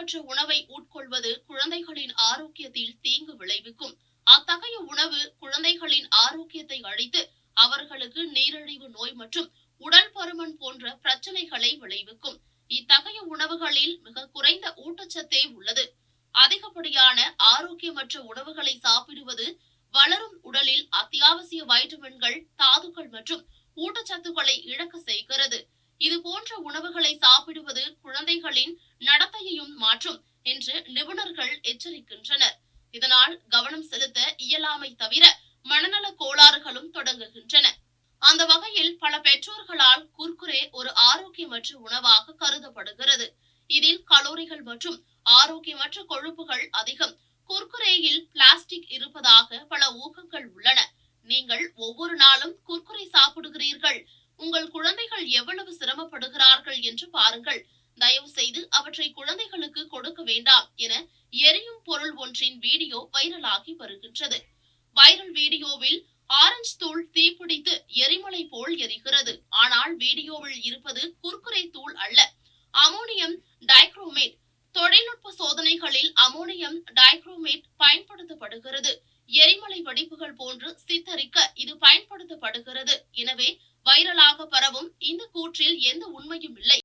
ஆரோக்கியமற்ற உணவை உட்கொள்வது குழந்தைகளின் ஆரோக்கியத்தில் தீங்கு விளைவிக்கும். அத்தகைய உணவு குழந்தைகளின் ஆரோக்கியத்தை அழித்து அவர்களுக்கு நீரிழிவு நோய் மற்றும் உடல் பருமன் போன்ற பிரச்சனைகளை விளைவிக்கும். இத்தகைய உணவுகளில் மிக குறைந்த ஊட்டச்சத்தே உள்ளது. அதிகப்படியான ஆரோக்கியமற்ற உணவுகளை சாப்பிடுவது வளரும் உடலில் அத்தியாவசிய வைட்டமின்கள், தாதுக்கள் மற்றும் ஊட்டச்சத்துக்களை இழக்க செய்கிறது. இது போன்ற உணவுகளை சாப்பிடுவது குழந்தைகளின் நடத்தையையும் மாற்றும் என்று நிபுணர்கள் எச்சரிக்கின்றனர். இதனால் கவனம் செலுத்த இயலாமை தவிர மனநல கோளாறுகளும் தொடங்குகின்றன. அந்த வகையில் பல பெற்றோர்களால் குர்குரே ஒரு ஆரோக்கியமற்ற உணவாக கருதப்படுகிறது. இதில் கலோரிகள் மற்றும் ஆரோக்கியமற்ற கொழுப்புகள் அதிகம். குர்குரேயில் பிளாஸ்டிக் இருப்பதாக பல ஊகங்கள் உள்ளன. நீங்கள் ஒவ்வொரு நாளும் குர்குரே சாப்பிடுகிறீர்கள். உங்கள் குழந்தைகள் எவ்வளவு சிரமப்படுகிறார்கள் என்று பாருங்கள். தயவு செய்து அவற்றை குழந்தைகளுக்கு கொடுக்க வேண்டாம் என எரியும் பொருள் ஒன்றின் வீடியோ வைரலாகி வருகின்றது. வைரல் வீடியோவில் ஆரஞ்சு தூள் தீப்பிடித்து எரிமலை போல் எரிகிறது. ஆனால் வீடியோவில் இருப்பது குர்குரே தூள் அல்ல, அமோனியம் டைக்ரோமேட். தொழில்நுட்ப சோதனைகளில் அமோனியம் டைக்ரோமேட் பயன்படுத்தப்படுகிறது. எரிமலை வெடிப்புகள் போன்று சித்தரிக்க இது பயன்படுத்தப்படுகிறது. எனவே வைரலாக பரவும் இந்த கூற்றில் எந்த உண்மையும் இல்லை.